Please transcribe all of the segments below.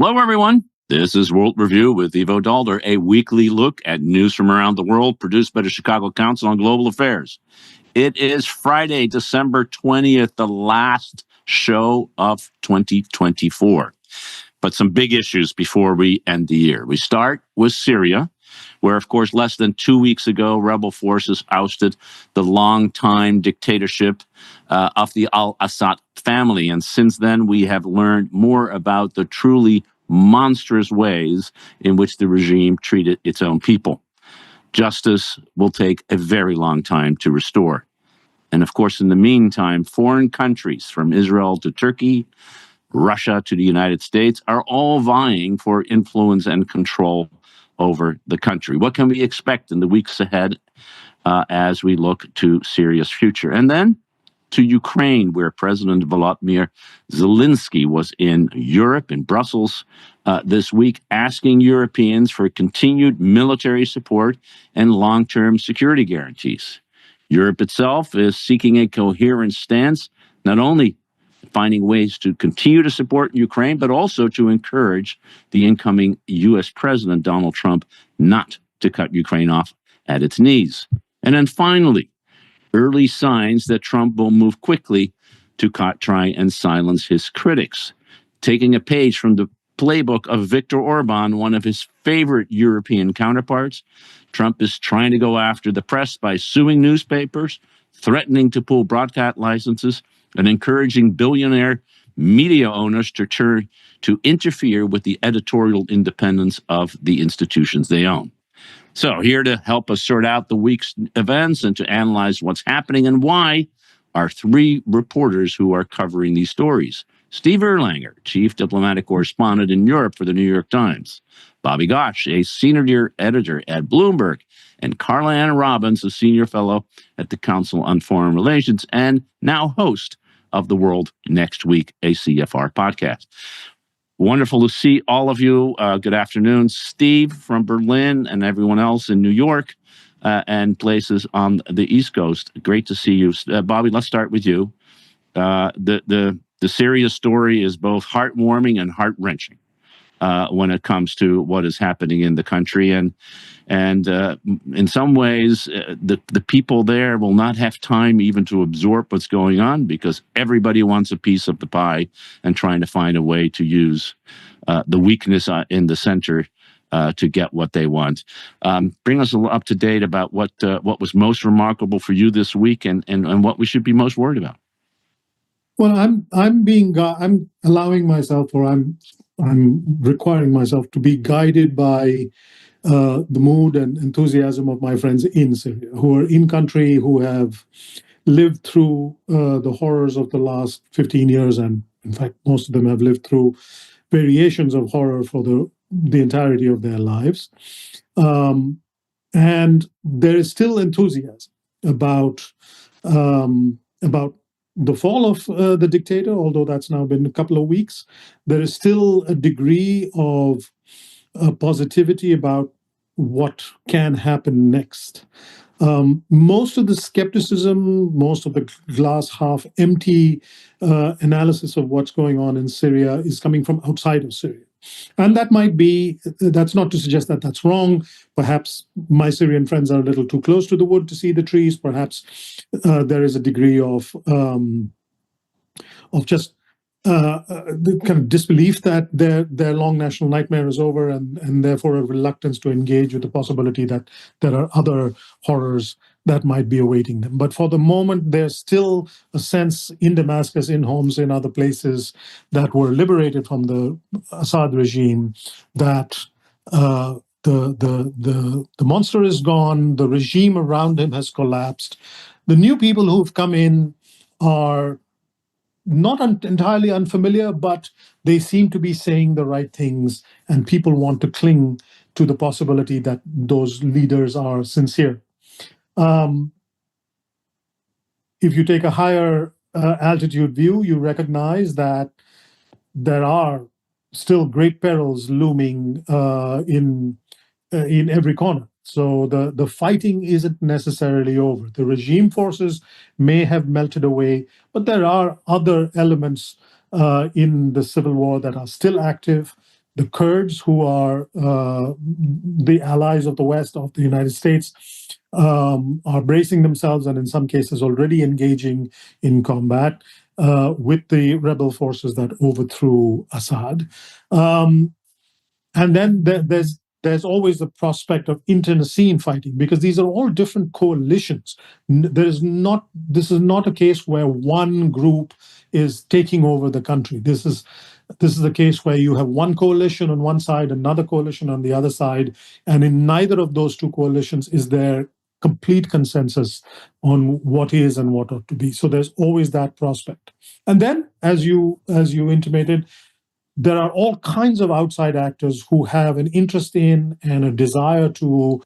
Hello, everyone. This is World Review with Ivo Daalder, a weekly look at news from around the world produced by the Chicago Council on Global Affairs. It is Friday, December 20th, the last show of 2024. But some big issues before we end the year. We start with Syria, where, of course, less than 2 weeks ago, rebel forces ousted the longtime dictatorship of the al-Assad family. And since then, we have learned more about the truly monstrous ways in which the regime treated its own people. Justice will take a very long time to restore. And of course, in the meantime, foreign countries from Israel to Turkey, Russia to the United States are all vying for influence and control over the country. What can we expect in the weeks ahead as we look to Syria's future? And then to Ukraine, where President Volodymyr Zelensky was in Europe, in Brussels, this week, asking Europeans for continued military support and long-term security guarantees. Europe itself is seeking a coherent stance, not only finding ways to continue to support Ukraine, but also to encourage the incoming U.S. President, Donald Trump, not to cut Ukraine off at its knees. And then finally, early signs that Trump will move quickly to try and silence his critics. Taking a page from the playbook of Viktor Orban, one of his favorite European counterparts, Trump is trying to go after the press by suing newspapers, threatening to pull broadcast licenses, and encouraging billionaire media owners to interfere with the editorial independence of the institutions they own. So here to help us sort out the week's events and to analyze what's happening and why are three reporters who are covering these stories. Steve Erlanger, chief diplomatic correspondent in Europe for the New York Times. Bobby Ghosh, a senior editor at Bloomberg. And Carla Anne Robbins, a senior fellow at the Council on Foreign Relations and now host of the World Next Week, a CFR podcast. Wonderful to see all of you. Good afternoon, Steve from Berlin and everyone else in New York and places on the East Coast. Great to see you. Bobby, let's start with you. The Syria story is both heartwarming and heart-wrenching when it comes to what is happening in the country. And in some ways, the people there will not have time even to absorb what's going on because everybody wants a piece of the pie and trying to find a way to use the weakness in the center to get what they want. Bring us up to date about what was most remarkable for you this week and what we should be most worried about. Well, I'm allowing myself, or I'm requiring myself to be guided by the mood and enthusiasm of my friends in Syria, who are in country, who have lived through the horrors of the last 15 years, and in fact, most of them have lived through variations of horror for the entirety of their lives. And there is still enthusiasm about the fall of the dictator, although that's now been a couple of weeks. There is still a degree of positivity about what can happen next. Most of the skepticism, most of the glass half empty analysis of what's going on in Syria is coming from outside of Syria. And that's not to suggest that that's wrong. Perhaps my Syrian friends are a little too close to the wood to see the trees. Perhaps there is a degree of just the kind of disbelief that their long national nightmare is over, and therefore a reluctance to engage with the possibility that there are other horrors that might be awaiting them. But for the moment, there's still a sense in Damascus, in Homs, in other places that were liberated from the Assad regime that the monster is gone, the regime around him has collapsed. The new people who've come in are not entirely unfamiliar, but they seem to be saying the right things, and people want to cling to the possibility that those leaders are sincere. If you take a higher altitude view, you recognize that there are still great perils looming in every corner. So the fighting isn't necessarily over. The regime forces may have melted away, but there are other elements in the civil war that are still active. The Kurds, who are the allies of the West, of the United States, are bracing themselves and in some cases already engaging in combat with the rebel forces that overthrew Assad. And then there's always the prospect of internecine fighting, because these are all different coalitions. This is not a case where one group is taking over the country. This is a case where you have one coalition on one side, another coalition on the other side, and in neither of those two coalitions is there complete consensus on what is and what ought to be. So there's always that prospect. And then, as you intimated, there are all kinds of outside actors who have an interest in and a desire to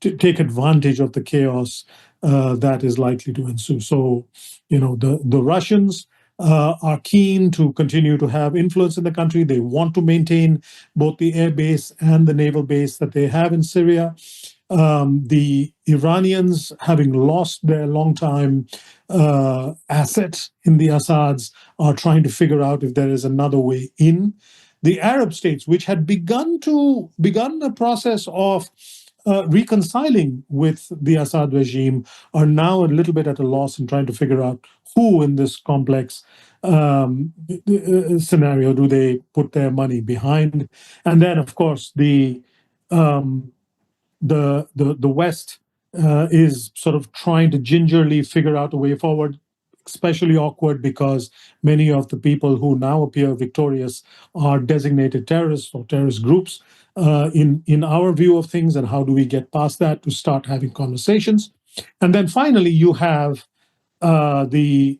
take advantage of the chaos that is likely to ensue. So, the Russians are keen to continue to have influence in the country. They want to maintain both the air base and the naval base that they have in Syria. The Iranians, having lost their longtime asset in the Assads, are trying to figure out if there is another way in. The Arab states, which had begun the process of reconciling with the Assad regime, are now a little bit at a loss in trying to figure out who in this complex scenario do they put their money behind. And then, of course, the West is sort of trying to gingerly figure out a way forward, especially awkward because many of the people who now appear victorious are designated terrorists or terrorist groups in our view of things. And how do we get past that to start having conversations? And then finally, you have the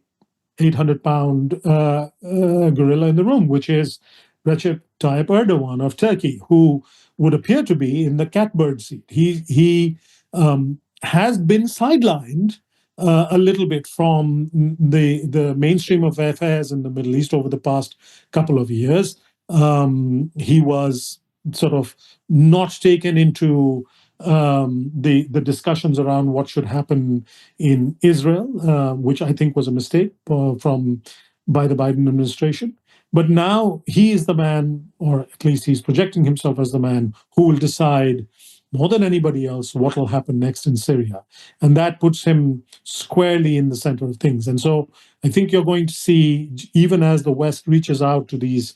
800-pound gorilla in the room, which is Recep Tayyip Erdogan of Turkey, who would appear to be in the catbird seat. He has been sidelined a little bit from the mainstream of affairs in the Middle East over the past couple of years. He was sort of not taken into the discussions around what should happen in Israel, which I think was a mistake by the Biden administration. But now he is the man, or at least he's projecting himself as the man who will decide more than anybody else what will happen next in Syria. And that puts him squarely in the center of things. And so I think you're going to see, even as the West reaches out to these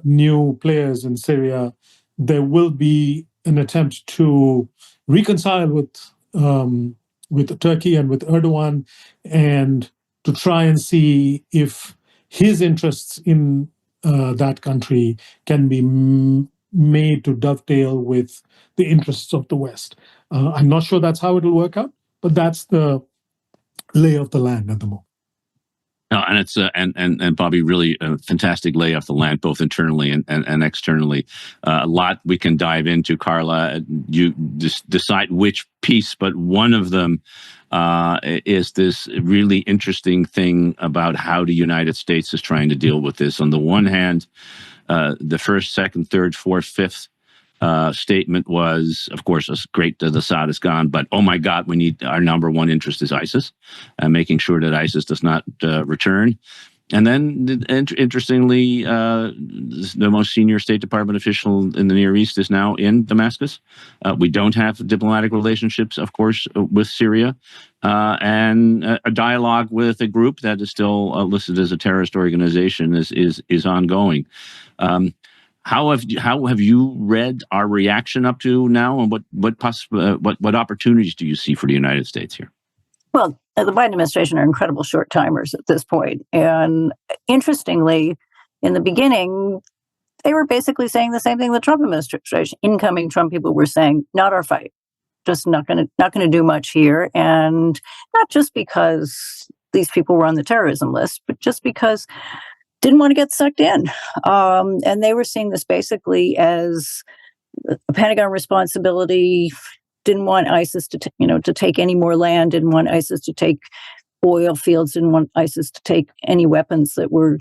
new players in Syria, there will be an attempt to reconcile with Turkey and with Erdogan, and to try and see if his interests in that country can be made to dovetail with the interests of the West. I'm not sure that's how it'll work out, but that's the lay of the land at the moment. No, and it's and Bobby, really a fantastic lay of the land, both internally and externally. A lot we can dive into, Carla. You just decide which piece, but one of them is this really interesting thing about how the United States is trying to deal with this. On the one hand, the first, second, third, fourth, fifth statement was, of course, it's great that Assad is gone, but oh my God, we need, our number one interest is ISIS, and making sure that ISIS does not return. And then, interestingly, the most senior State Department official in the Near East is now in Damascus. We don't have diplomatic relationships, of course, with Syria, and a dialogue with a group that is still listed as a terrorist organization is ongoing. How have you read our reaction up to now, and what opportunities do you see for the United States here? Well, the Biden administration are incredible short timers at this point. And interestingly, in the beginning, they were basically saying the same thing the Trump administration. Incoming Trump people were saying, not our fight, just not going to do much here. And not just because these people were on the terrorism list, but just because didn't want to get sucked in. And they were seeing this basically as a Pentagon responsibility. Didn't want ISIS to take any more land, didn't want ISIS to take oil fields, didn't want ISIS to take any weapons that were,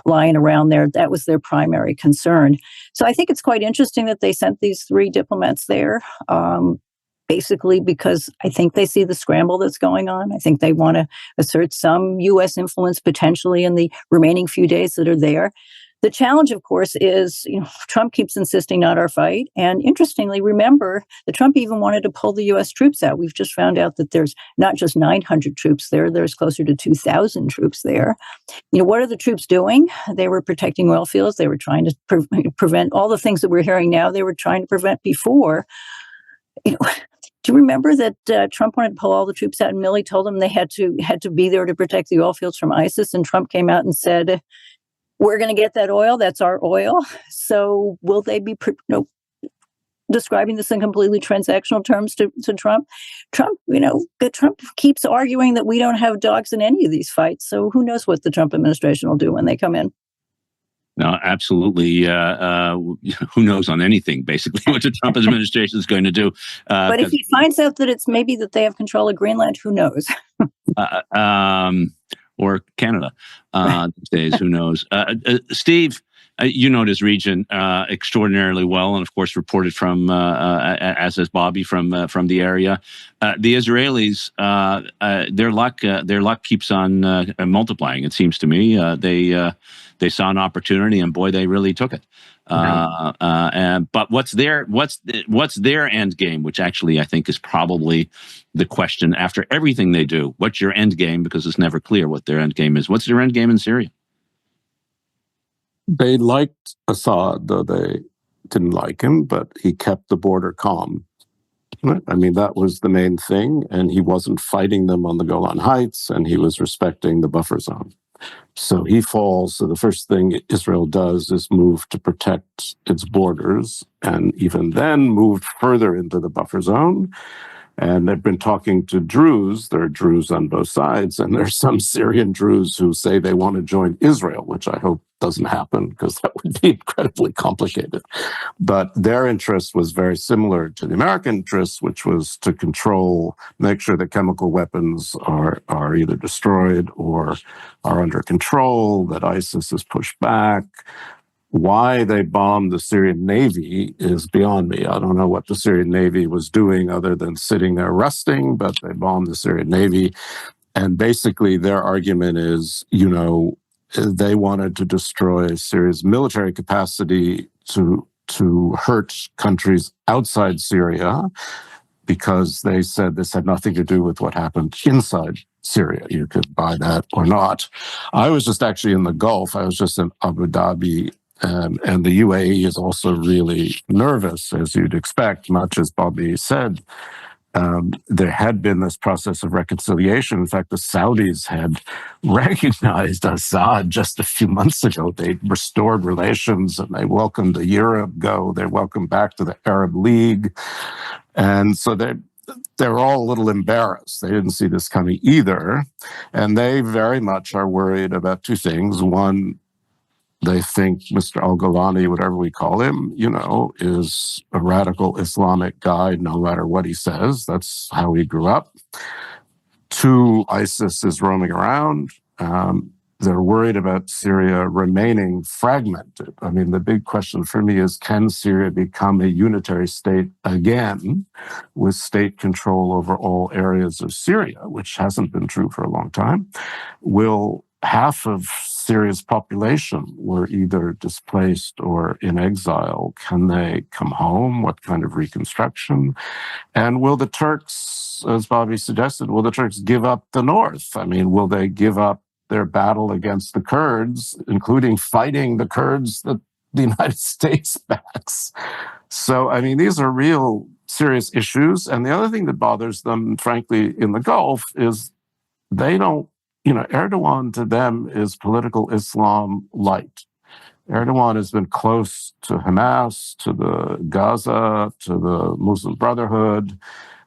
lying around there. That was their primary concern. So I think it's quite interesting that they sent these 3 diplomats there, basically because I think they see the scramble that's going on. I think they want to assert some U.S. influence potentially in the remaining few days that are there. The challenge, of course, is Trump keeps insisting not our fight. And interestingly, remember that Trump even wanted to pull the U.S. troops out. We've just found out that there's not just 900 troops there, there's closer to 2,000 troops there. What are the troops doing? They were protecting oil fields. They were trying to prevent all the things that we're hearing now. They were trying to prevent before. Do you remember that Trump wanted to pull all the troops out, and Milley told them they had to be there to protect the oil fields from ISIS? And Trump came out and said, "We're going to get that oil. That's our oil." So will they be describing this in completely transactional terms to Trump? Trump keeps arguing that we don't have dogs in any of these fights. So who knows what the Trump administration will do when they come in? No, absolutely. Who knows on anything, basically, what the Trump administration is going to do. But if he finds out that it's maybe that they have control of Greenland, who knows? Or Canada these days, who knows? Steve, you know this region extraordinarily well, and of course reported from, as has Bobby, from the area. The Israelis, their luck keeps on multiplying. It seems to me they saw an opportunity, and boy, they really took it. But what's their end game, which actually I think is probably the question after everything they do. What's your end game? Because it's never clear what their end game is. What's their end game in Syria? They liked Assad, though they didn't like him, but he kept the border calm. I mean, that was the main thing, and he wasn't fighting them on the Golan Heights, and he was respecting the buffer zone. So he falls. So the first thing Israel does is move to protect its borders, and even then move further into the buffer zone. And they've been talking to Druze. There are Druze on both sides, and there's some Syrian Druze who say they want to join Israel, which I hope doesn't happen because that would be incredibly complicated. But their interest was very similar to the American interest, which was to control, make sure that chemical weapons are either destroyed or are under control, that ISIS is pushed back. Why they bombed the Syrian Navy is beyond me. I don't know what the Syrian Navy was doing other than sitting there resting, but they bombed the Syrian Navy. And basically their argument is, they wanted to destroy Syria's military capacity to hurt countries outside Syria, because they said this had nothing to do with what happened inside Syria. You could buy that or not. I was just actually in the Gulf. I was just in Abu Dhabi. And the UAE is also really nervous, as you'd expect, much as Bobby said. There had been this process of reconciliation. In fact, the Saudis had recognized Assad just a few months ago. They restored relations, and they welcomed a year ago. They welcomed back to the Arab League. And so they're all a little embarrassed. They didn't see this coming either. And they very much are worried about two things. One, they think Mr. al-Golani, whatever we call him, is a radical Islamic guy, no matter what he says. That's how he grew up. Two, ISIS is roaming around. They're worried about Syria remaining fragmented. I mean, the big question for me is, can Syria become a unitary state again with state control over all areas of Syria, which hasn't been true for a long time? Will half of Syria's population were either displaced or in exile? Can they come home? What kind of reconstruction? And will the Turks, as Bobby suggested, will the Turks give up the north? I mean, will they give up their battle against the Kurds, including fighting the Kurds that the United States backs? So, I mean, these are real serious issues. And the other thing that bothers them, frankly, in the Gulf is they don't, Erdogan to them is political Islam light. Erdogan has been close to Hamas, to the Gaza, to the Muslim Brotherhood.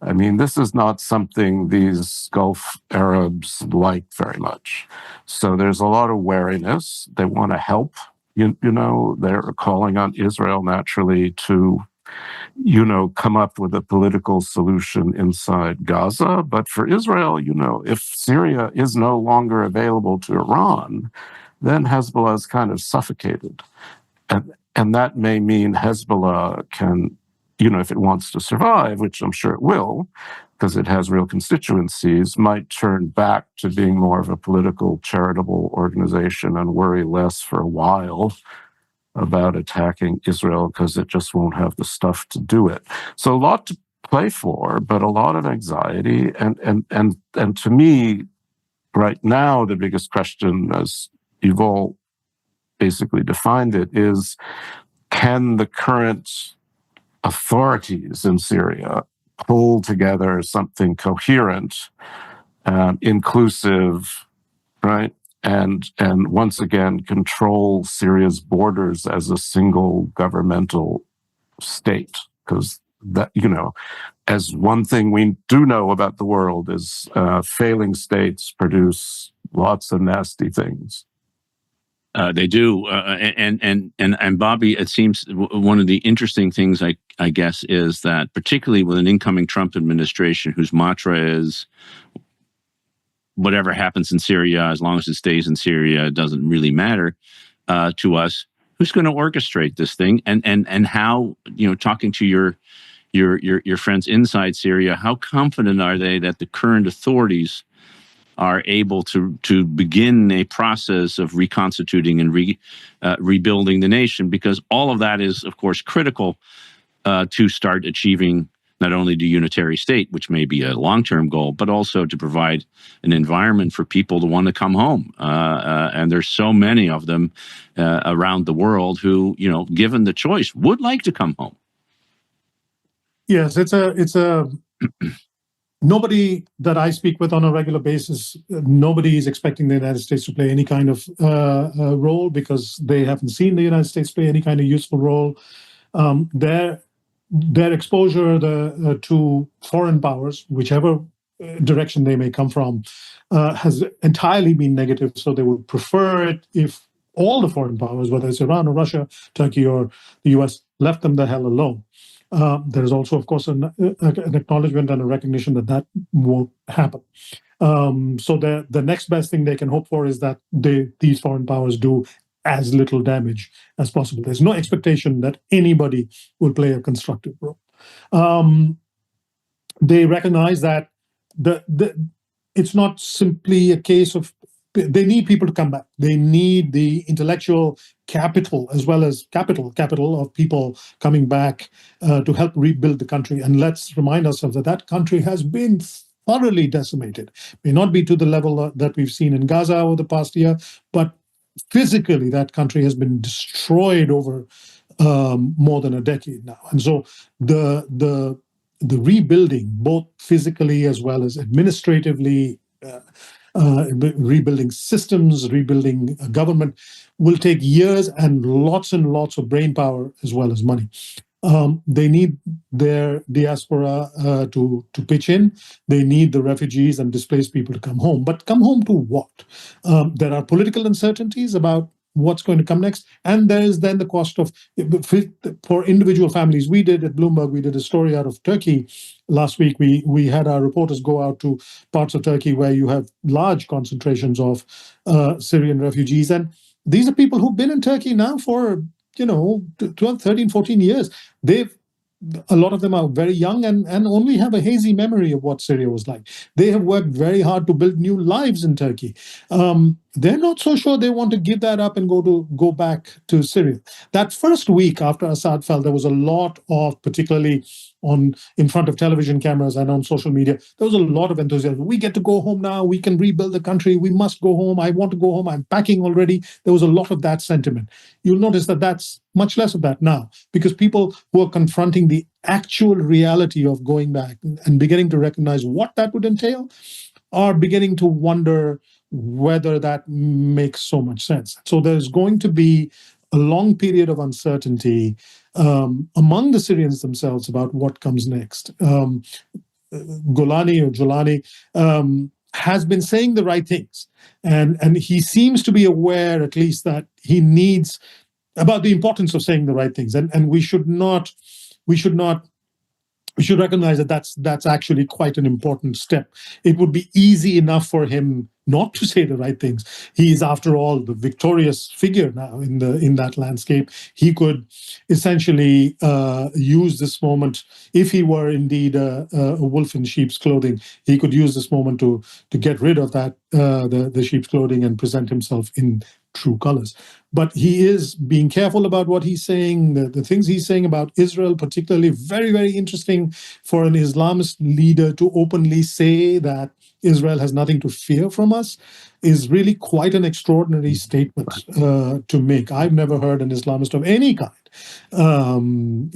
I mean, this is not something these Gulf Arabs like very much. So there's a lot of wariness. They want to help. They're calling on Israel naturally to come up with a political solution inside Gaza. But for Israel, if Syria is no longer available to Iran, then Hezbollah is kind of suffocated. And that may mean Hezbollah can, if it wants to survive, which I'm sure it will, because it has real constituencies, might turn back to being more of a political, charitable organization and worry less for a while about attacking Israel because it just won't have the stuff to do it. So a lot to play for, but a lot of anxiety. And to me, right now, the biggest question, as Ivo basically defined it, is can the current authorities in Syria pull together something coherent, inclusive, right? And once again, control Syria's borders as a single governmental state. Because that, as one thing we do know about the world is failing states produce lots of nasty things. They do, and Bobby, it seems one of the interesting things, I guess, is that particularly with an incoming Trump administration whose mantra is whatever happens in Syria, as long as it stays in Syria, it doesn't really matter to us. Who's going to orchestrate this thing, and how? Talking to your friends inside Syria, how confident are they that the current authorities are able to begin a process of reconstituting and rebuilding the nation? Because all of that is, of course, critical to start achieving not only the unitary state, which may be a long-term goal, but also to provide an environment for people to want to come home. And there's so many of them around the world who, given the choice, would like to come home. Yes, it's a nobody that I speak with on a regular basis, nobody is expecting the United States to play any kind of role because they haven't seen the United States play any kind of useful role. Their exposure to foreign powers, whichever direction they may come from, has entirely been negative. So they would prefer it if all the foreign powers, whether it's Iran or Russia, Turkey or the US, left them the hell alone. There is also, of course, an acknowledgement and a recognition that won't happen. So the next best thing they can hope for is that these foreign powers do as little damage as possible. There's no expectation that anybody will play a constructive role. They recognize that it's not simply a case of they need people to come back. They need the intellectual capital as well as capital of people coming back to help rebuild the country. And let's remind ourselves that country has been thoroughly decimated. May not be to the level that we've seen in Gaza over the past year, but physically that country has been destroyed over more than a decade now. And so the rebuilding, both physically as well as administratively, rebuilding systems, rebuilding a government, will take years and lots of brain power as well as money. They need their diaspora to pitch in. They need the refugees and displaced people to come home. But come home to what? There are political uncertainties about what's going to come next. And there is then the cost of, for individual families. We did at Bloomberg, we did a story out of Turkey last week. We had our reporters go out to parts of Turkey where you have large concentrations of Syrian refugees. And these are people who've been in Turkey now for 12, 13, 14 years. A lot of them are very young and only have a hazy memory of what Syria was like. They have worked very hard to build new lives in Turkey. They're not so sure they want to give that up and go back to Syria. That first week after Assad fell, there was a lot of, particularly in front of television cameras and on social media, there was a lot of enthusiasm. We get to go home now. We can rebuild the country. We must go home. I want to go home. I'm packing already. There was a lot of that sentiment. You'll notice that that's much less of that now, because people who are confronting the actual reality of going back and beginning to recognize what that would entail are beginning to wonder whether that makes so much sense. So there's going to be a long period of uncertainty among the Syrians themselves about what comes next. Golani has been saying the right things, and he seems to be aware, at least, that he needs about the importance of saying the right things, and we should recognize that that's actually quite an important step. It would be easy enough for him not to say the right things. He is, after all, the victorious figure now in that landscape. He could essentially use this moment, if he were indeed a wolf in sheep's clothing, he could use this moment to get rid of that the sheep's clothing and present himself in true colors. But he is being careful about what he's saying. The things he's saying about Israel, particularly, very, very interesting for an Islamist leader to openly say that Israel has nothing to fear from us, is really quite an extraordinary statement to make. I've never heard an Islamist of any kind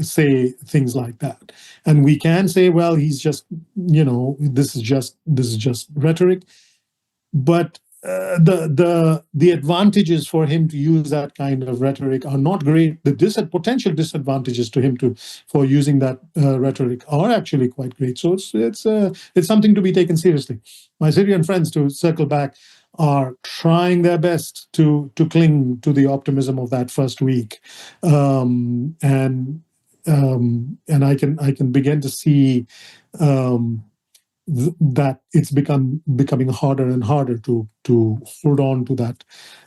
say things like that. And we can say, well, he's just, this is just rhetoric. But the advantages for him to use that kind of rhetoric are not great. The potential disadvantages to him for using that rhetoric are actually quite great. So it's something to be taken seriously. My Syrian friends, to circle back, are trying their best to cling to the optimism of that first week, and I can begin to see that it's becoming harder and harder to hold on to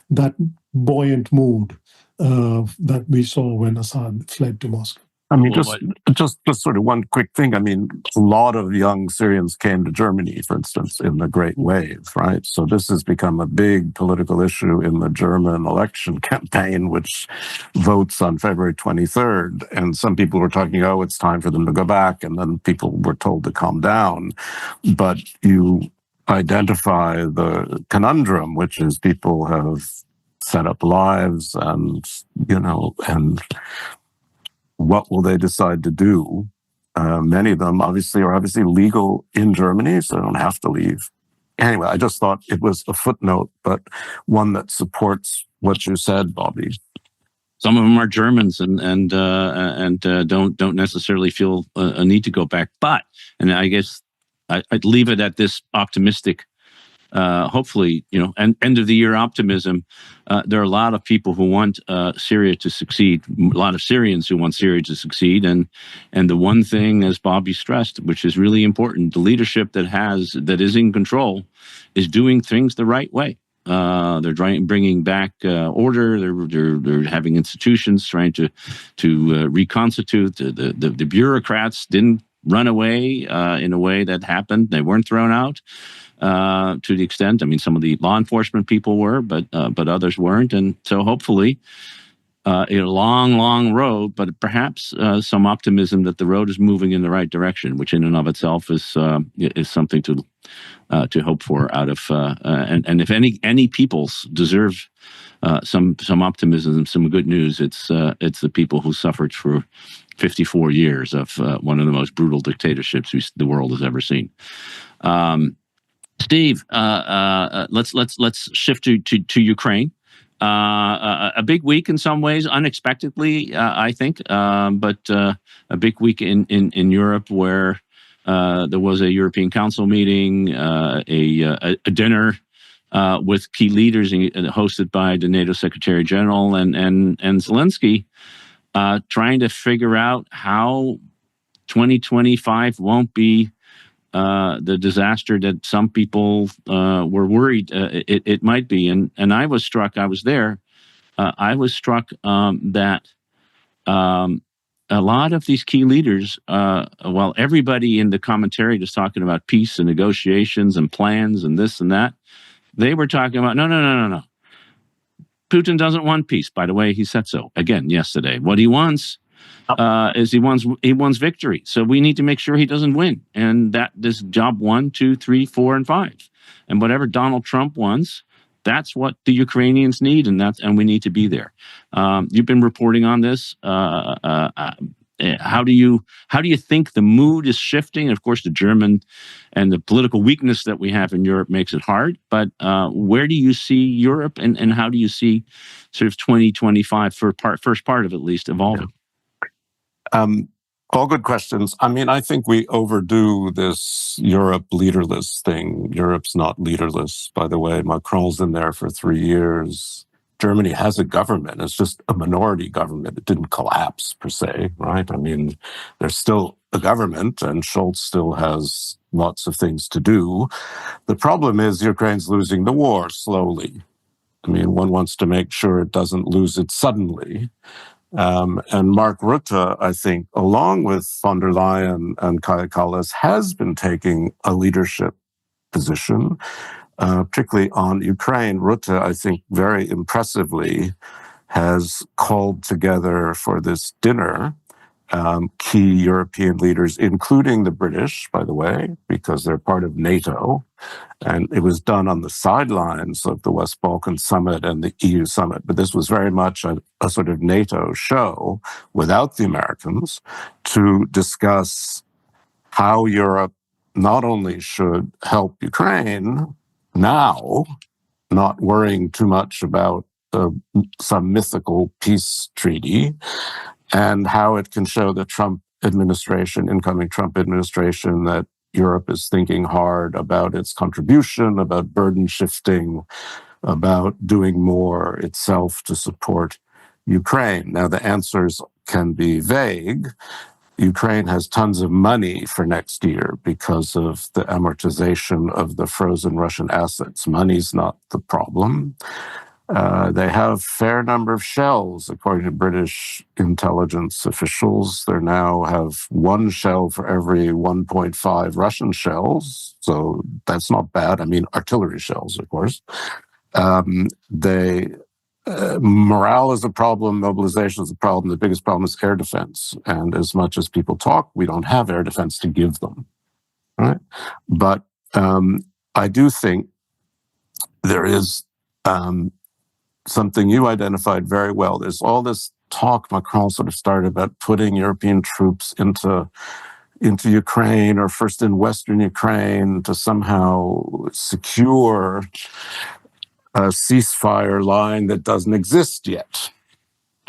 that buoyant mood that we saw when Assad fled to Moscow. I mean, just sort of one quick thing. I mean, a lot of young Syrians came to Germany, for instance, in the Great Wave, right? So this has become a big political issue in the German election campaign, which votes on February 23rd. And some people were talking, oh, it's time for them to go back. And then people were told to calm down. But you identify the conundrum, which is people have set up lives and what will they decide to do? Many of them are obviously legal in Germany, so they don't have to leave. Anyway, I just thought it was a footnote, but one that supports what you said, Bobby. Some of them are Germans and don't necessarily feel a need to go back. But, and I guess I'd leave it at this optimistic. Hopefully, end of the year optimism. There are a lot of people who want Syria to succeed. A lot of Syrians who want Syria to succeed, and the one thing, as Bobby stressed, which is really important, the leadership that is in control is doing things the right way. They're bringing back order. They're having institutions trying to reconstitute. The bureaucrats didn't run away in a way that happened. They weren't thrown out. To the extent, I mean, some of the law enforcement people were, but others weren't, and so hopefully, a long road, but perhaps some optimism that the road is moving in the right direction, which in and of itself is something to hope for. Out of and if any peoples deserve some optimism, some good news, it's the people who suffered for 54 years of one of the most brutal dictatorships the world has ever seen. Steve, let's shift to Ukraine. A big week in some ways, unexpectedly, I think, but a big week in Europe where there was a European Council meeting, a dinner with key leaders hosted by the NATO Secretary General and Zelensky, trying to figure out how 2025 won't be the disaster that some people were worried it might be. And I was struck, I was there, I was struck that a lot of these key leaders, while everybody in the commentary was talking about peace and negotiations and plans and this and that, they were talking about, no. Putin doesn't want peace. By the way, he said so again yesterday. What he wants is he wants victory. So we need to make sure he doesn't win. And that this job 1, 2, 3, 4, and 5. And whatever Donald Trump wants, that's what the Ukrainians need, and we need to be there. You've been reporting on this. How do you think the mood is shifting? Of course, the German and the political weakness that we have in Europe makes it hard. But where do you see Europe, and how do you see sort of 2025 first part of at least evolving? All good questions. I mean, I think we overdo this Europe leaderless thing. Europe's not leaderless, by the way. Macron's in there for 3 years. Germany has a government. It's just a minority government. It didn't collapse, per se, right? I mean, there's still a government, and Scholz still has lots of things to do. The problem is Ukraine's losing the war slowly. I mean, one wants to make sure it doesn't lose it suddenly. And Mark Rutte, I think, along with von der Leyen and Kaja Kallas, has been taking a leadership position. particularly on Ukraine, Rutte, I think, very impressively has called together for this dinner key European leaders, including the British, by the way, because they're part of NATO. And it was done on the sidelines of the West Balkan Summit and the EU Summit. But this was very much a sort of NATO show without the Americans to discuss how Europe not only should help Ukraine now, not worrying too much about some mythical peace treaty, and how it can show the Trump administration, incoming Trump administration, that Europe is thinking hard about its contribution, about burden shifting, about doing more itself to support Ukraine. Now, the answers can be vague. Ukraine has tons of money for next year because of the amortization of the frozen Russian assets. Money's not the problem. They have a fair number of shells, according to British intelligence officials. They now have one shell for every 1.5 Russian shells, so that's not bad. I mean, artillery shells, of course. Morale is a problem, mobilization is a problem. The biggest problem is air defense. And as much as people talk, we don't have air defense to give them. Right? But I do think there is something you identified very well. There's all this talk Macron sort of started about putting European troops into Ukraine, or first in Western Ukraine, to somehow secure a ceasefire line that doesn't exist yet,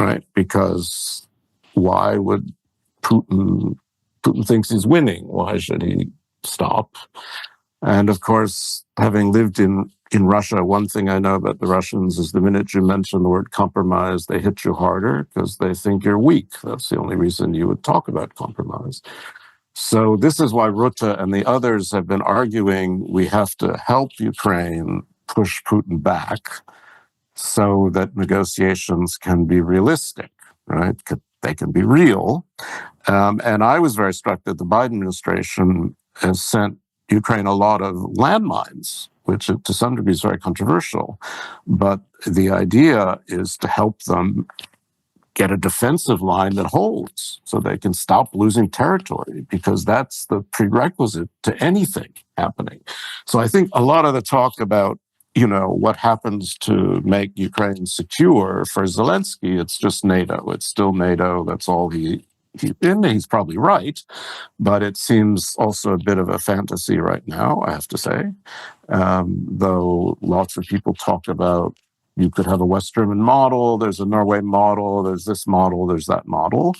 right? Because why would Putin thinks he's winning? Why should he stop? And of course, having lived in Russia, one thing I know about the Russians is the minute you mention the word compromise, they hit you harder because they think you're weak. That's the only reason you would talk about compromise. So this is why Rutte and the others have been arguing we have to help Ukraine push Putin back so that negotiations can be realistic, right? They can be real. And I was very struck that the Biden administration has sent Ukraine a lot of landmines, which to some degree is very controversial. But the idea is to help them get a defensive line that holds so they can stop losing territory, because that's the prerequisite to anything happening. So I think a lot of the talk about, what happens to make Ukraine secure for Zelensky, it's just NATO. It's still NATO. That's all he's probably right, but it seems also a bit of a fantasy right now, I have to say. Though lots of people talk about you could have a West German model, there's a Norway model, there's this model, there's that model.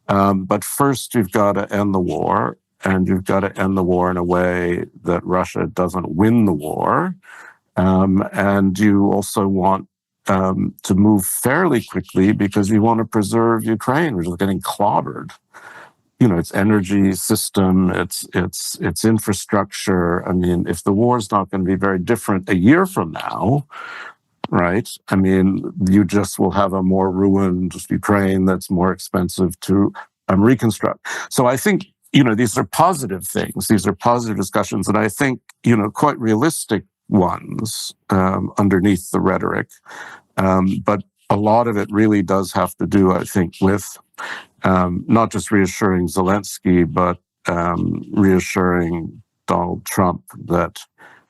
But first you've got to end the war, and you've got to end the war in a way that Russia doesn't win the war. And you also want to move fairly quickly because you want to preserve Ukraine, which is getting clobbered. Its energy system, its infrastructure. I mean, if the war is not going to be very different a year from now, right? I mean, you just will have a more ruined Ukraine that's more expensive to reconstruct. So I think, these are positive things. These are positive discussions, and I think, quite realistic ones underneath the rhetoric. But a lot of it really does have to do, I think, with not just reassuring Zelensky, but reassuring Donald Trump that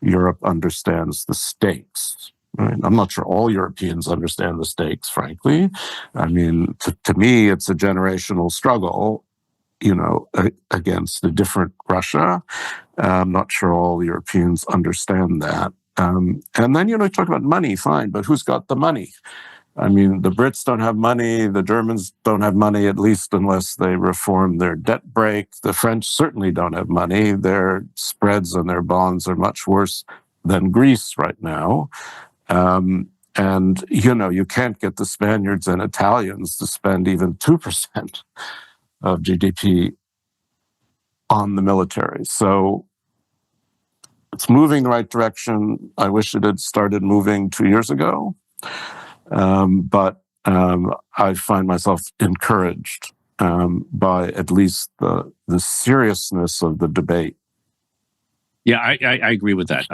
Europe understands the stakes. Right? I'm not sure all Europeans understand the stakes, frankly. I mean, to me, it's a generational struggle, against a different Russia. I'm not sure all Europeans understand that. And then, you talk about money, fine, but who's got the money? I mean, the Brits don't have money. The Germans don't have money, at least unless they reform their debt brake. The French certainly don't have money. Their spreads on their bonds are much worse than Greece right now. And, you can't get the Spaniards and Italians to spend even 2% of GDP on the military. So it's moving in the right direction. I wish it had started moving 2 years ago. But I find myself encouraged by at least the seriousness of the debate. Yeah, I agree with that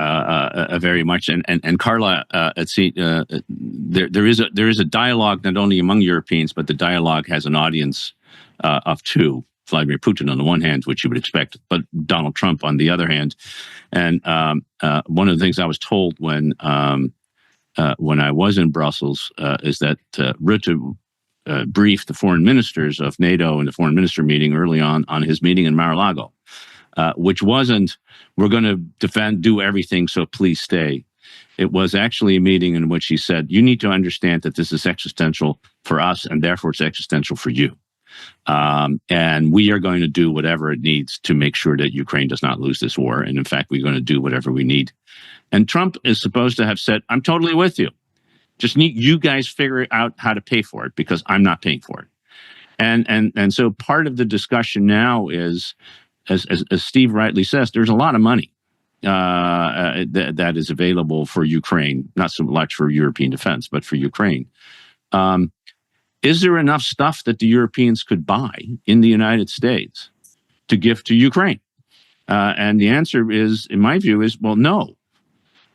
very much. And Carla, there is a dialogue not only among Europeans, but the dialogue has an audience of two: Vladimir Putin on the one hand, which you would expect, but Donald Trump on the other hand. And one of the things I was told when I was in Brussels is that Rutte briefed the foreign ministers of NATO in the foreign minister meeting early on his meeting in Mar-a-Lago. Which wasn't, we're going to do everything, so please stay. It was actually a meeting in which he said, you need to understand that this is existential for us, and therefore it's existential for you. And we are going to do whatever it needs to make sure that Ukraine does not lose this war. And in fact, we're going to do whatever we need. And Trump is supposed to have said, I'm totally with you. Just need you guys figure out how to pay for it, because I'm not paying for it. And so part of the discussion now is, as Steve rightly says, there's a lot of money that is available for Ukraine, not so much for European defense, but for Ukraine. Is there enough stuff that the Europeans could buy in the United States to give to Ukraine? And the answer is, in my view, is, well, no,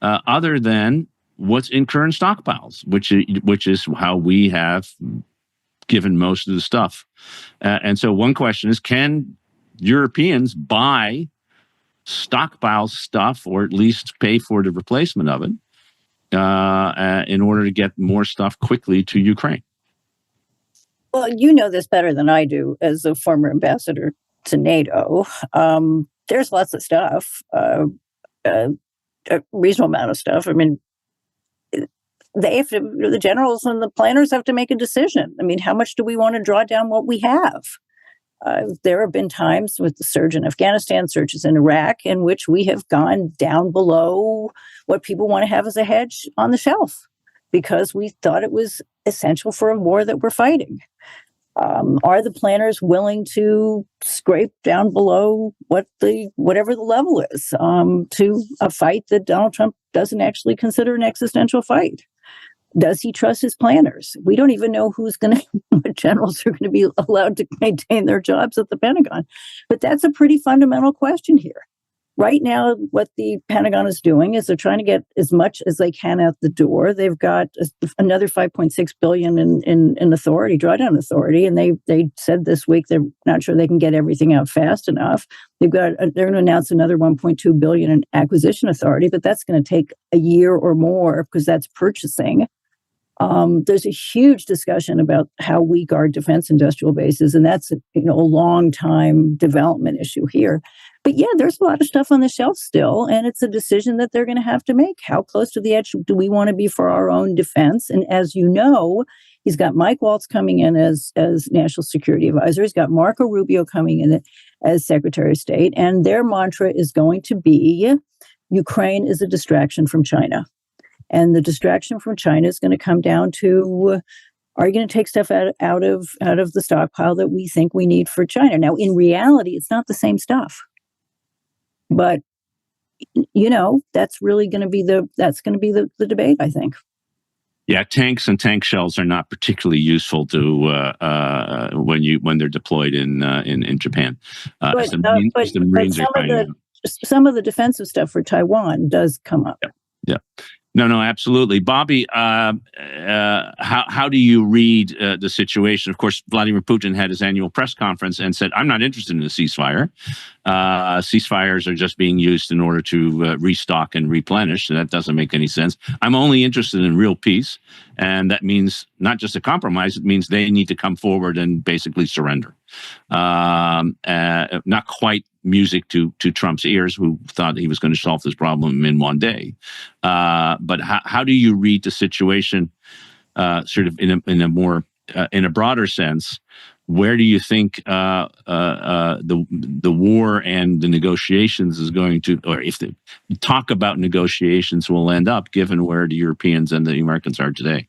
other than what's in current stockpiles, which is how we have given most of the stuff. And so one question is, can Europeans buy stockpile stuff, or at least pay for the replacement of it, in order to get more stuff quickly to Ukraine? Well, you know this better than I do as a former ambassador to NATO. There's lots of stuff, a reasonable amount of stuff. I mean, they have to, the generals and the planners have to make a decision. I mean, how much do we want to draw down what we have? There have been times with the surge in Afghanistan, surges in Iraq, in which we have gone down below what people want to have as a hedge on the shelf, because we thought it was essential for a war that we're fighting. Are the planners willing to scrape down below whatever the level is to a fight that Donald Trump doesn't actually consider an existential fight? Does he trust his planners? We don't even know what generals are going to be allowed to maintain their jobs at the Pentagon. But that's a pretty fundamental question here. Right now, what the Pentagon is doing is they're trying to get as much as they can out the door. They've got another $5.6 billion in authority, drawdown authority, and they said this week they're not sure they can get everything out fast enough. They're going to announce another $1.2 billion in acquisition authority, but that's going to take a year or more because that's purchasing. There's a huge discussion about how we guard defense industrial bases, and that's a long time development issue here. But yeah, there's a lot of stuff on the shelf still, and it's a decision that they're going to have to make. How close to the edge do we want to be for our own defense? And as you know, he's got Mike Waltz coming in as National Security Advisor. He's got Marco Rubio coming in as Secretary of State, and their mantra is going to be, Ukraine is a distraction from China. And the distraction from China is going to come down to, are you going to take stuff out of the stockpile that we think we need for China? Now, in reality, it's not the same stuff. But, that's really going to be the debate, I think. Yeah, tanks and tank shells are not particularly useful to when they're deployed in Japan. The Marines are finding some of the defensive stuff for Taiwan does come up. Yeah. No, absolutely. Bobby, how do you read the situation? Of course, Vladimir Putin had his annual press conference and said, I'm not interested in a ceasefire. Ceasefires are just being used in order to restock and replenish. So that doesn't make any sense. I'm only interested in real peace. And that means not just a compromise. It means they need to come forward and basically surrender. Not quite music to Trump's ears, who thought he was going to solve this problem in one day. But how do you read the situation, sort of in a broader sense? Where do you think the war and the negotiations is going to, or if the talk about negotiations will end up, given where the Europeans and the Americans are today?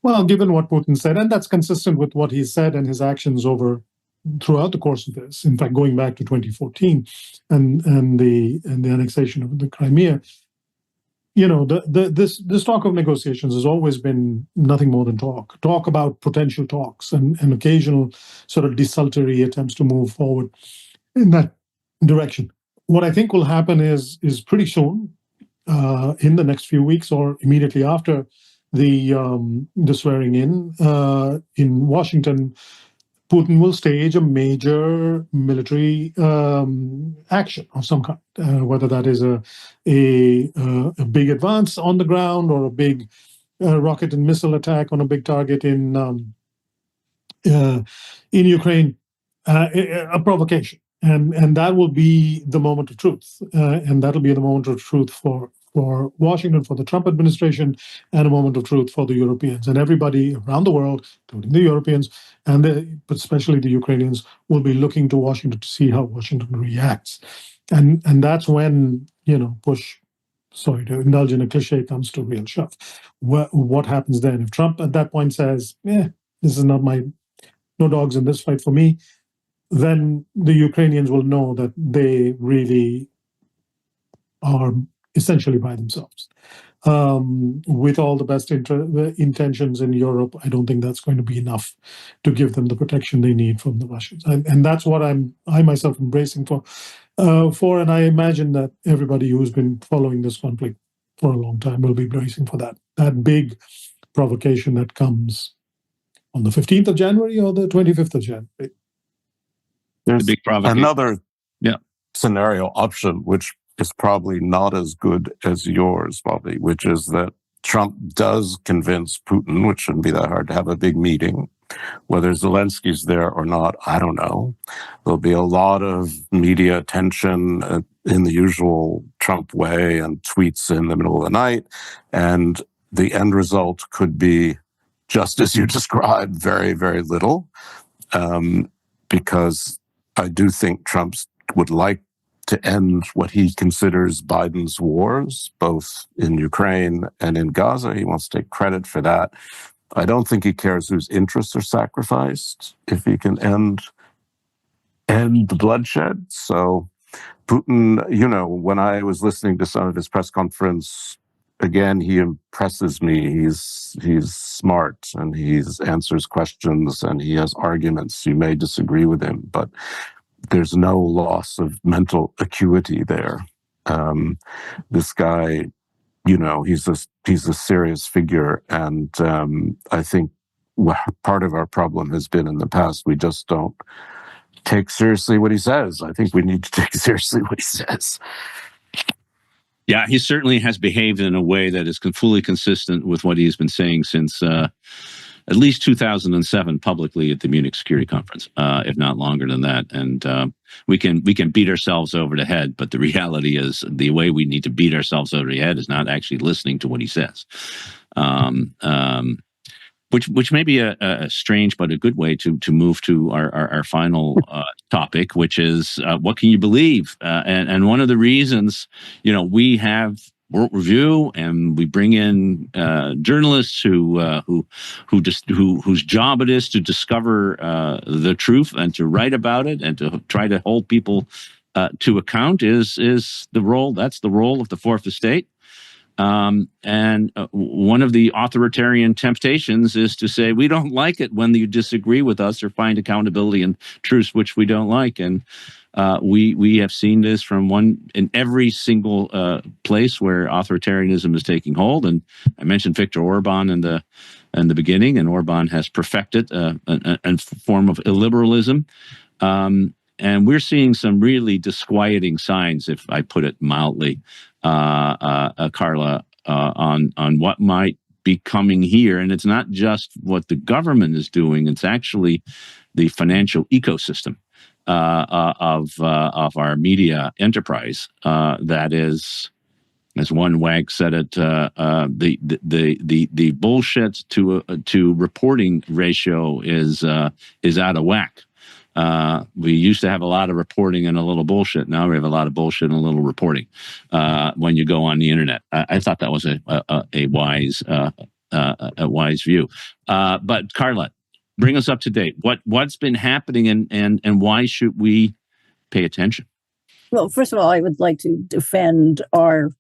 Well, given what Putin said, and that's consistent with what he said and his actions throughout the course of this, in fact, going back to 2014 and the annexation of the Crimea, this talk of negotiations has always been nothing more than talk about potential talks and occasional sort of desultory attempts to move forward in that direction. what I think will happen is pretty soon, in the next few weeks or immediately after the swearing in Washington, Putin will stage a major military action of some kind, whether that is a big advance on the ground or a big rocket and missile attack on a big target in Ukraine, a provocation, and that will be the moment of truth, and that'll be the moment of truth for Washington, for the Trump administration, and a moment of truth for the Europeans and everybody around the world, including the Europeans but especially the Ukrainians, will be looking to Washington to see how Washington reacts, and that's when push. Sorry to indulge in a cliche, comes to real shove. What happens then if Trump at that point says, this is not no dogs in this fight for me, then the Ukrainians will know that they really are essentially by themselves. With all the best intentions in Europe, I don't think that's going to be enough to give them the protection they need from the Russians. And that's what I myself am bracing for. And I imagine that everybody who's been following this conflict for a long time will be bracing for that big provocation that comes on the 15th of January or the 25th of January. There's a big provocation. Another scenario option, which is probably not as good as yours, Bobby, which is that Trump does convince Putin, which shouldn't be that hard, to have a big meeting. Whether Zelensky's there or not, I don't know. There'll be a lot of media attention in the usual Trump way and tweets in the middle of the night. And the end result could be just as you described, very, very little, because I do think Trump would like to end what he considers Biden's wars, both in Ukraine and in Gaza. He wants to take credit for that. I don't think he cares whose interests are sacrificed if he can end the bloodshed. So Putin, when I was listening to some of his press conference, again, he impresses me. He's smart and he answers questions and he has arguments. You may disagree with him, but there's no loss of mental acuity there. This guy, he's a serious figure, and I think part of our problem has been in the past we just don't take seriously what he says. I think we need to take seriously what he says. Yeah, he certainly has behaved in a way that is fully consistent with what he's been saying since at least 2007 publicly at the Munich Security Conference, if not longer than that. And we can beat ourselves over the head, but the reality is the way we need to beat ourselves over the head is not actually listening to what he says. Which may be a strange but a good way to move to our final topic, which is what can you believe? And one of the reasons, we have World Review, and we bring in journalists whose job it is to discover the truth and to write about it and to try to hold people to account is the role. That's the role of the fourth estate. And one of the authoritarian temptations is to say, we don't like it when you disagree with us or find accountability and truths which we don't like. And we have seen this in every single place where authoritarianism is taking hold. And I mentioned Viktor Orban in the beginning, and Orban has perfected a form of illiberalism. And we're seeing some really disquieting signs, if I put it mildly, Carla, on what might be coming here. And it's not just what the government is doing, it's actually the financial ecosystem of our media enterprise that is, as one wag said it, the bullshit to reporting ratio is out of whack. We used to have a lot of reporting and a little bullshit. Now we have a lot of bullshit and a little reporting when you go on the internet. I thought that was a wise view. But Carla, bring us up to date. What's been happening and why should we pay attention? Well, first of all, I would like to defend our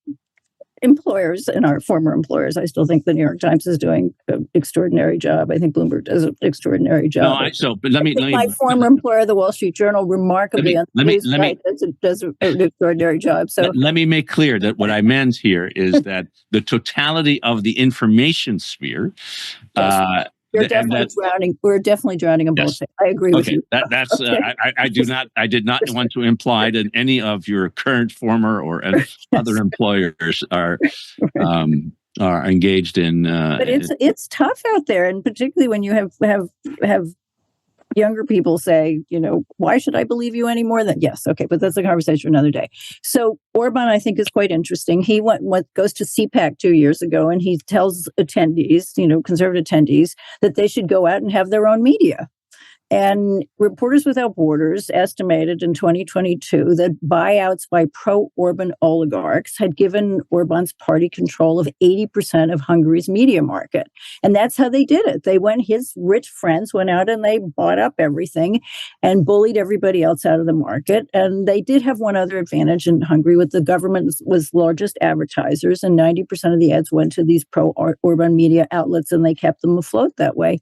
employers and our former employers, I still think the New York Times is doing an extraordinary job. I think Bloomberg does an extraordinary job. But let me my former employer, the Wall Street Journal, remarkably does an extraordinary job. So let me make clear that what I meant here is that the totality of the information sphere. Yes. We're definitely drowning in bullshit. I agree with you. That's I did not want to imply that any of your current, former, or other employers are engaged in. But it's tough out there, and particularly when you have younger people say, why should I believe you anymore? Yes, okay, but that's a conversation for another day. So Orban, I think, is quite interesting. He goes to CPAC 2 years ago, and he tells attendees, conservative attendees, that they should go out and have their own media. And Reporters Without Borders estimated in 2022 that buyouts by pro-Orban oligarchs had given Orban's party control of 80% of Hungary's media market. And that's how they did it. His rich friends went out and they bought up everything and bullied everybody else out of the market. And they did have one other advantage in Hungary, with the government was largest advertisers, and 90% of the ads went to these pro-Orban media outlets, and they kept them afloat that way.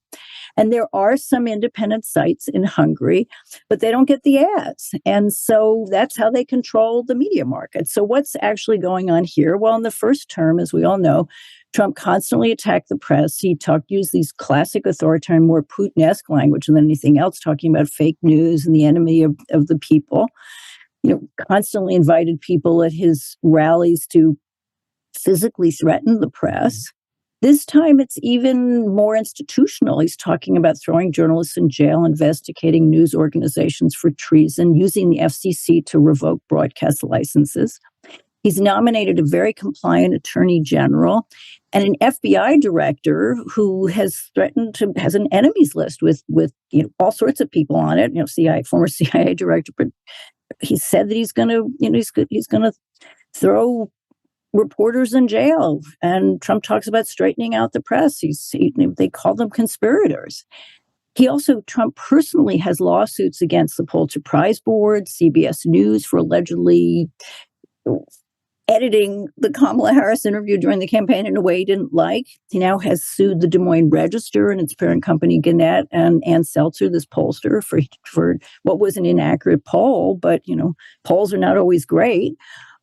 And there are some independent sites in Hungary, but they don't get the ads. And so that's how they control the media market. So what's actually going on here? Well, in the first term, as we all know, Trump constantly attacked the press. He used these classic authoritarian, more Putin-esque language than anything else, talking about fake news and the enemy of the people. Constantly invited people at his rallies to physically threaten the press. This time, it's even more institutional. He's talking about throwing journalists in jail, investigating news organizations for treason, using the FCC to revoke broadcast licenses. He's nominated a very compliant attorney general and an FBI director who has an enemies list with all sorts of people on it. Former CIA director, but he said that he's going to throw reporters in jail. And Trump talks about straightening out the press. They call them conspirators. Trump personally has lawsuits against the Pulitzer Prize Board, CBS News, for allegedly editing the Kamala Harris interview during the campaign in a way he didn't like. He now has sued the Des Moines Register and its parent company, Gannett, and Ann Seltzer, this pollster, for what was an inaccurate poll. But, polls are not always great.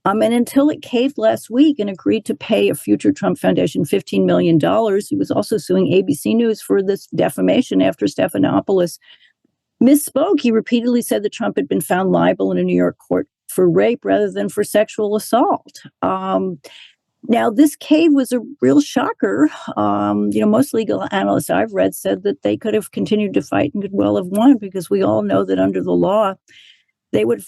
And until it caved last week and agreed to pay a future Trump Foundation $15 million, he was also suing ABC News for this defamation after Stephanopoulos misspoke. He repeatedly said that Trump had been found liable in a New York court for rape rather than for sexual assault. Now, this cave was a real shocker. Most legal analysts I've read said that they could have continued to fight and could well have won, because we all know that under the law,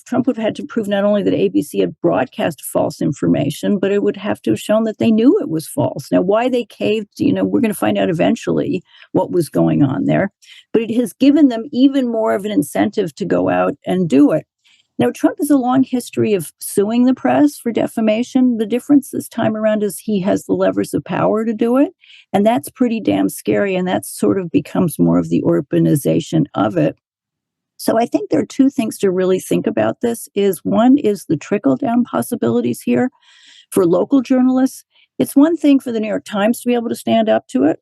Trump would have had to prove not only that ABC had broadcast false information, but it would have to have shown that they knew it was false. Now, why they caved, we're going to find out eventually what was going on there. But it has given them even more of an incentive to go out and do it. Now, Trump has a long history of suing the press for defamation. The difference this time around is he has the levers of power to do it. And that's pretty damn scary. And that sort of becomes more of the Orbanization of it. So I think there are two things to really think about this. One is the trickle-down possibilities here for local journalists. It's one thing for the New York Times to be able to stand up to it.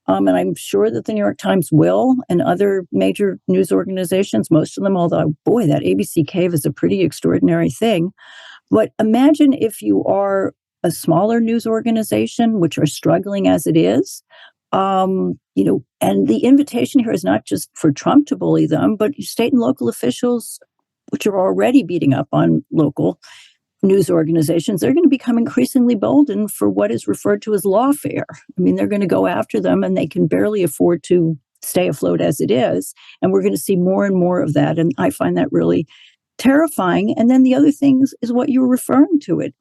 And I'm sure that the New York Times will, and other major news organizations, most of them, although, boy, that ABC cave is a pretty extraordinary thing. But imagine if you are a smaller news organization, which are struggling as it is, and the invitation here is not just for Trump to bully them, but state and local officials, which are already beating up on local news organizations, they're going to become increasingly boldened for what is referred to as lawfare. I mean, they're going to go after them, and they can barely afford to stay afloat as it is. And we're going to see more and more of that. And I find that really terrifying. And then the other thing is what you were referring to it.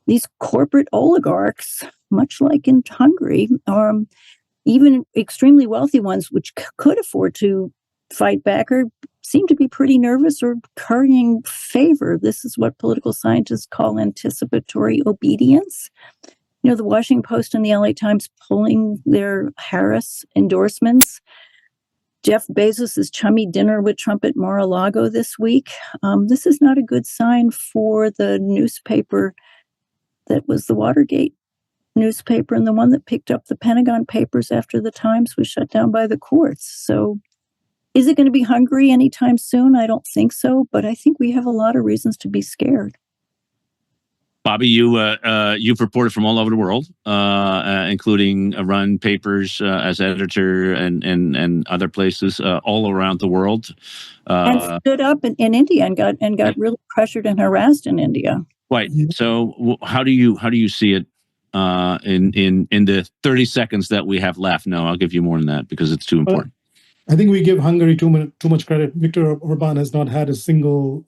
These corporate oligarchs, much like in Hungary, even extremely wealthy ones, which could afford to fight back, or seem to be pretty nervous or currying favor. This is what political scientists call anticipatory obedience. The Washington Post and the LA Times pulling their Harris endorsements. Jeff Bezos' chummy dinner with Trump at Mar-a-Lago this week. This is not a good sign for the newspaper that was the Watergate newspaper and the one that picked up the Pentagon Papers after the Times was shut down by the courts. So is it going to be Hungary anytime soon? I don't think so, but I think we have a lot of reasons to be scared. Bobby, you've reported from all over the world, including run papers as editor and other places all around the world. And stood up in India and got really pressured and harassed in India. Right. So how do you see it in the 30 seconds that we have left? No, I'll give you more than that because it's too important. I think we give Hungary too much credit. Viktor Orban has not had a single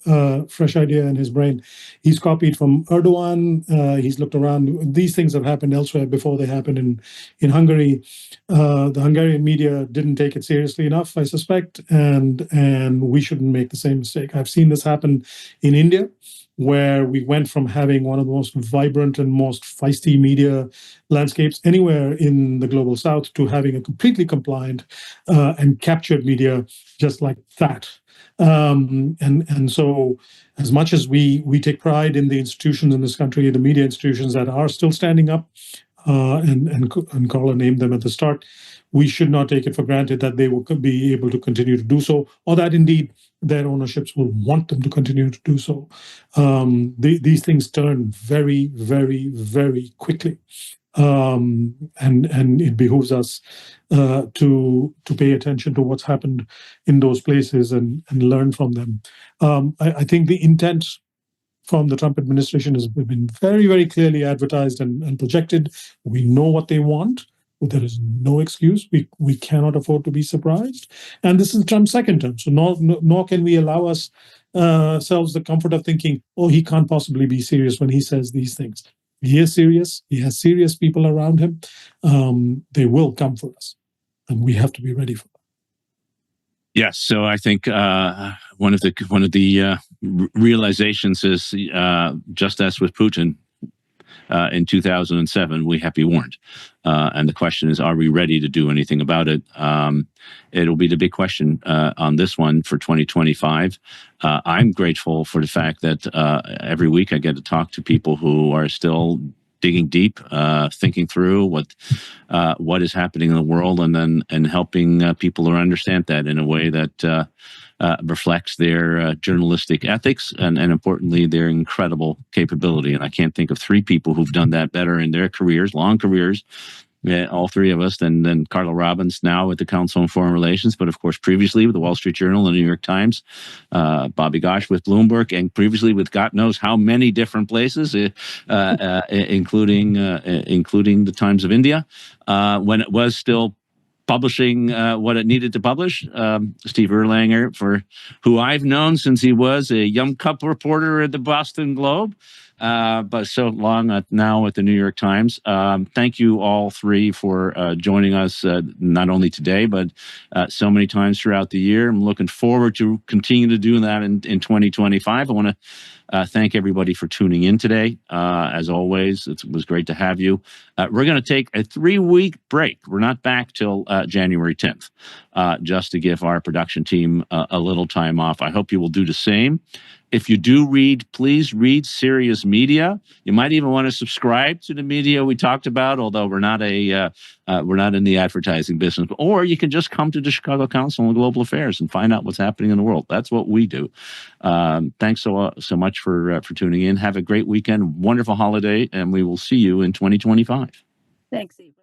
fresh idea in his brain. He's copied from Erdogan. He's looked around. These things have happened elsewhere before they happened in Hungary. The Hungarian media didn't take it seriously enough, I suspect, and we shouldn't make the same mistake. I've seen this happen in India, where we went from having one of the most vibrant and most feisty media landscapes anywhere in the global south to having a completely compliant and captured media just like that. And so as much as we take pride in the institutions in this country, the media institutions that are still standing up, and Carla named them at the start, we should not take it for granted that they will be able to continue to do so, or that indeed their ownerships will want them to continue to do so. These things turn very, very, very quickly. And it behooves us to pay attention to what's happened in those places and learn from them. I think the intent from the Trump administration has been very, very clearly advertised and projected. We know what they want. There is no excuse. We cannot afford to be surprised. And this is Trump's second term. So nor can we allow ourselves the comfort of thinking, oh, he can't possibly be serious when he says these things. He is serious. He has serious people around him. They will come for us. And we have to be ready for them. Yes, so I think one of the realizations is just as with Putin in 2007, we have to be warned, and the question is, are we ready to do anything about it? It'll be the big question on this one for 2025. I'm grateful for the fact that every week I get to talk to people who are still digging deep, thinking through what is happening in the world, and helping people to understand that in a way that reflects their journalistic ethics and importantly, their incredible capability. And I can't think of three people who've done that better in their careers, long careers, all three of us, than Carla Robbins now at the Council on Foreign Relations, but of course previously with the Wall Street Journal and the New York Times, Bobby Ghosh with Bloomberg, and previously with God knows how many different places, including the Times of India, when it was still publishing what it needed to publish. Steve Erlanger, who I've known since he was a young cup reporter at the Boston Globe, but so long now at the New York Times. Thank you all three for joining us, not only today, but so many times throughout the year. I'm looking forward to continue to do that in 2025. I want to thank everybody for tuning in today. As always, it was great to have you. We're going to take a 3-week break. We're not back till January 10th, just to give our production team a little time off. I hope you will do the same. If you do read, please read Syria's media. You might even want to subscribe to the media we talked about, although we're not in the advertising business. Or you can just come to the Chicago Council on Global Affairs and find out what's happening in the world. That's what we do. Thanks so much for tuning in. Have a great weekend, wonderful holiday, and we will see you in 2025. Thanks, Ivo.